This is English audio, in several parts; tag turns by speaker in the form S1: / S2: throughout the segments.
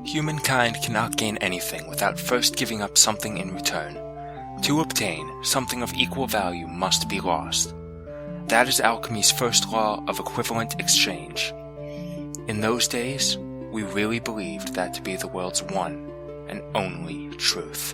S1: Humankind cannot gain anything without first giving up something in return. To obtain, something of equal value must be lost. That is alchemy's first law of equivalent exchange. In those days, we really believed that to be the world's one and only truth.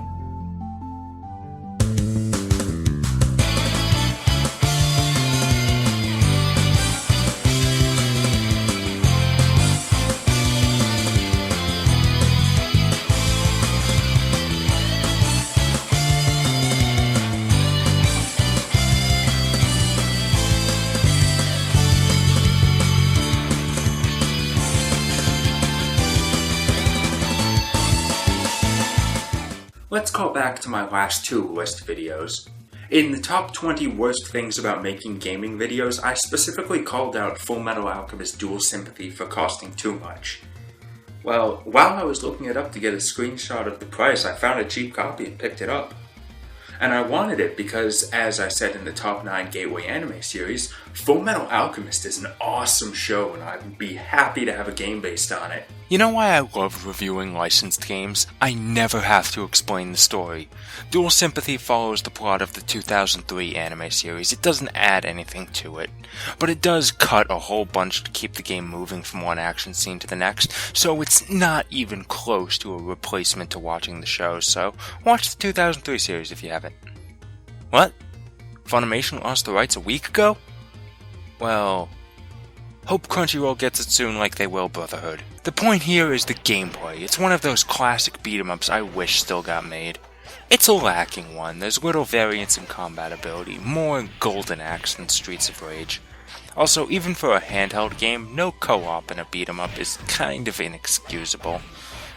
S2: Let's call back to my last two list videos. In the top 20 worst things about making gaming videos, I specifically called out Fullmetal Alchemist Dual Sympathy for costing too much. Well, while I was looking it up to get a screenshot of the price, I found a cheap copy and picked it up. And I wanted it because, as I said in the top 9 Gateway Anime series, Fullmetal Alchemist is an awesome show and I'd be happy to have a game based on it.
S1: You know why I love reviewing licensed games? I never have to explain the story. Dual Sympathy follows the plot of the 2003 anime series. It doesn't add anything to it, but it does cut a whole bunch to keep the game moving from one action scene to the next, so it's not even close to a replacement to watching the show, so watch the 2003 series if you haven't. What? Funimation lost the rights a week ago? Well, hope Crunchyroll gets it soon like they will Brotherhood. The point here is the gameplay. It's one of those classic beat-em-ups I wish still got made. It's a lacking one. There's little variance in combat ability, more Golden Axe than Streets of Rage. Also, even for a handheld game, no co-op in a beat-em-up is kind of inexcusable.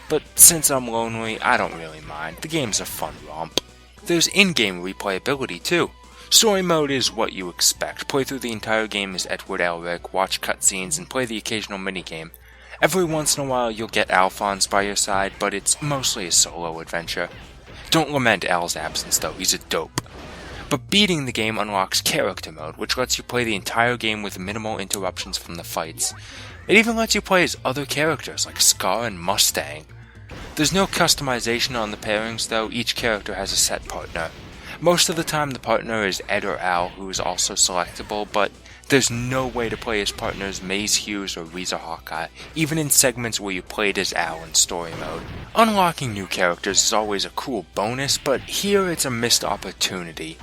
S1: But since I'm lonely, I don't really mind. The game's a fun romp. There's in-game replayability too. Story mode is what you expect. Play through the entire game as Edward Elric, watch cutscenes, and play the occasional minigame. Every once in a while you'll get Alphonse by your side, but it's mostly a solo adventure. Don't lament Al's absence though, he's a dope. But beating the game unlocks character mode, which lets you play the entire game with minimal interruptions from the fights. It even lets you play as other characters like Scar and Mustang. There's no customization on the pairings though, each character has a set partner. Most of the time the partner is Ed or Al, who is also selectable, but there's no way to play as partners Maze Hughes or Riza Hawkeye, even in segments where you played as Al in story mode. Unlocking new characters is always a cool bonus, but here it's a missed opportunity.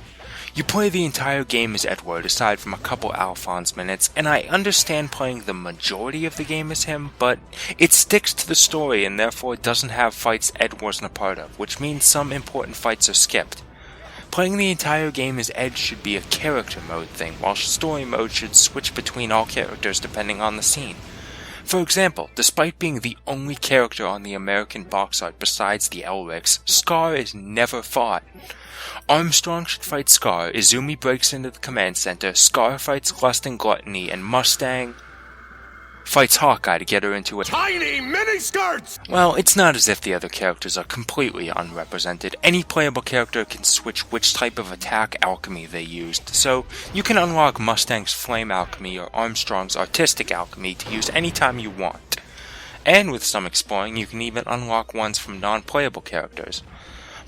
S1: You play the entire game as Edward, aside from a couple Alphonse minutes, and I understand playing the majority of the game as him, but it sticks to the story and therefore doesn't have fights Ed wasn't a part of, which means some important fights are skipped. Playing the entire game as Ed should be a character mode thing, while story mode should switch between all characters depending on the scene. For example, despite being the only character on the American box art besides the Elrics, Scar is never fought. Armstrong should fight Scar, Izumi breaks into the command center, Scar fights Lust and Gluttony, and Mustang fights Hawkeye to get her into a tiny mini-skirts! Well, it's not as if the other characters are completely unrepresented. Any playable character can switch which type of attack alchemy they used, so you can unlock Mustang's flame alchemy or Armstrong's artistic alchemy to use anytime you want. And with some exploring, you can even unlock ones from non-playable characters.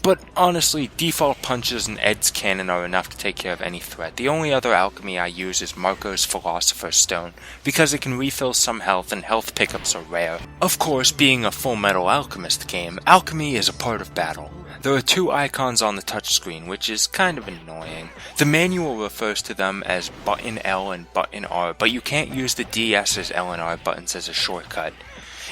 S1: But honestly, default punches and Ed's cannon are enough to take care of any threat. The only other alchemy I use is Marco's Philosopher's Stone, because it can refill some health and health pickups are rare. Of course, being a Fullmetal Alchemist game, alchemy is a part of battle. There are two icons on the touchscreen, which is kind of annoying. The manual refers to them as button L and button R, but you can't use the DS's L and R buttons as a shortcut.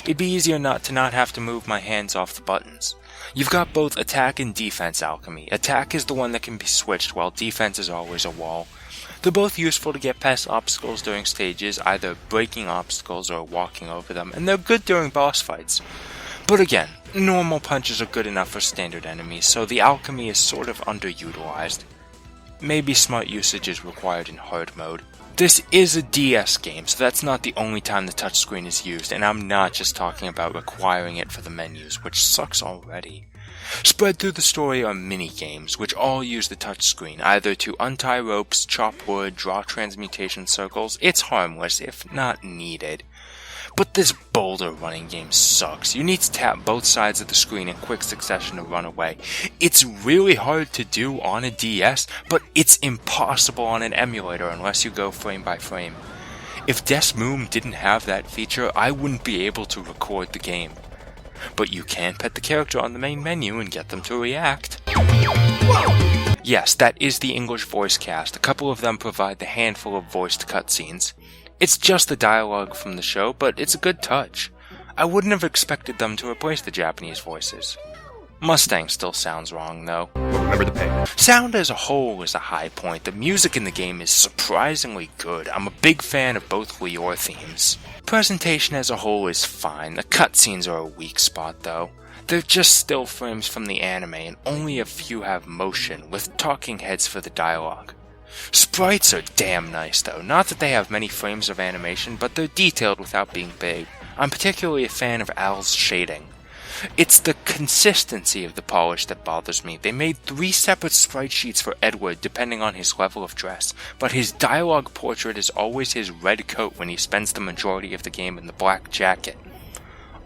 S1: It'd be easier not have to move my hands off the buttons. You've got both attack and defense alchemy. Attack is the one that can be switched, while defense is always a wall. They're both useful to get past obstacles during stages, either breaking obstacles or walking over them, and they're good during boss fights. But again, normal punches are good enough for standard enemies, so the alchemy is sort of underutilized. Maybe smart usage is required in hard mode. This is a DS game, so that's not the only time the touchscreen is used, and I'm not just talking about requiring it for the menus, which sucks already. Spread through the story are mini-games, which all use the touchscreen, either to untie ropes, chop wood, draw transmutation circles. It's harmless, if not needed. But this boulder running game sucks. You need to tap both sides of the screen in quick succession to run away. It's really hard to do on a DS, but it's impossible on an emulator unless you go frame by frame. If Desmoom didn't have that feature, I wouldn't be able to record the game. But you can pet the character on the main menu and get them to react. Yes, that is the English voice cast. A couple of them provide the handful of voiced cutscenes. It's just the dialogue from the show, but it's a good touch. I wouldn't have expected them to replace the Japanese voices. Mustang still sounds wrong, though.
S3: Remember the pay.
S1: Sound as a whole is a high point. The music in the game is surprisingly good. I'm a big fan of both Lior themes. Presentation as a whole is fine. The cutscenes are a weak spot, though. They're just still frames from the anime, and only a few have motion, with talking heads for the dialogue. Sprites are damn nice, though. Not that they have many frames of animation, but they're detailed without being big. I'm particularly a fan of Al's shading. It's the consistency of the polish that bothers me. They made 3 separate sprite sheets for Edward depending on his level of dress, but his dialogue portrait is always his red coat when he spends the majority of the game in the black jacket.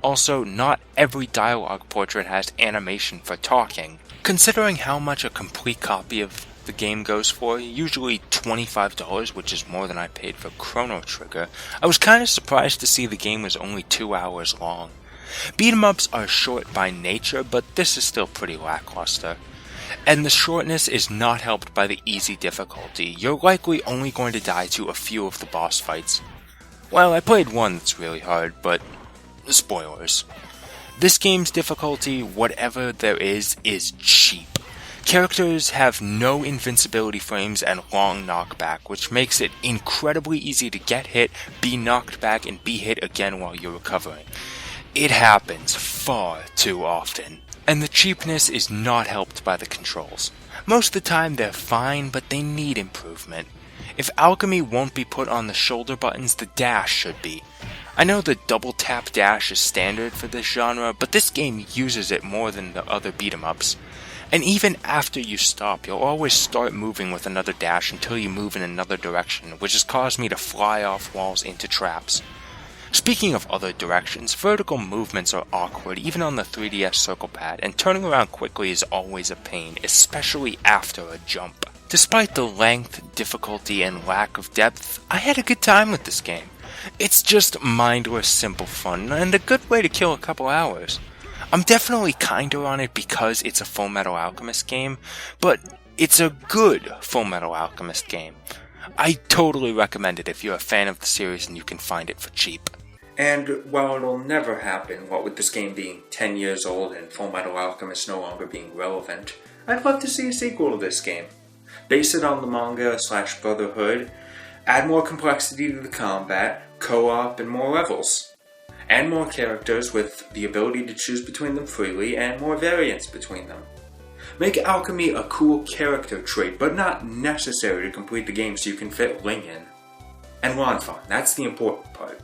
S1: Also, not every dialogue portrait has animation for talking. Considering how much a complete copy of the game goes for, usually $25, which is more than I paid for Chrono Trigger, I was kinda surprised to see the game was only 2 hours long. Beat-em-ups are short by nature, but this is still pretty lackluster. And the shortness is not helped by the easy difficulty. You're likely only going to die to a few of the boss fights. Well, I played one that's really hard, but spoilers. This game's difficulty, whatever there is cheap. Characters have no invincibility frames and long knockback, which makes it incredibly easy to get hit, be knocked back, and be hit again while you're recovering. It happens far too often, and the cheapness is not helped by the controls. Most of the time they're fine, but they need improvement. If alchemy won't be put on the shoulder buttons, the dash should be. I know the double tap dash is standard for this genre, but this game uses it more than the other beat-em-ups. And even after you stop, you'll always start moving with another dash until you move in another direction, which has caused me to fly off walls into traps. Speaking of other directions, vertical movements are awkward even on the 3DS circle pad, and turning around quickly is always a pain, especially after a jump. Despite the length, difficulty, and lack of depth, I had a good time with this game. It's just mindless, simple fun, and a good way to kill a couple hours. I'm definitely kinder on it because it's a Fullmetal Alchemist game, but it's a good Fullmetal Alchemist game. I totally recommend it if you're a fan of the series and you can find it for cheap.
S2: And while it'll never happen, what with this game being 10 years old and Fullmetal Alchemist no longer being relevant, I'd love to see a sequel to this game. Base it on the manga/Brotherhood, add more complexity to the combat, co-op, and more levels. And more characters with the ability to choose between them freely and more variance between them. Make alchemy a cool character trait, but not necessary to complete the game so you can fit Ling in. And Ron fun, that's the important part.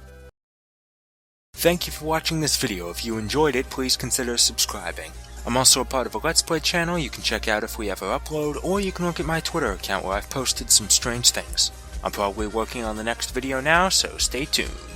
S1: Thank you for watching this video. If you enjoyed it, please consider subscribing. I'm also a part of a Let's Play channel you can check out if we ever upload, or you can look at my Twitter account where I've posted some strange things. I'm probably working on the next video now, so stay tuned.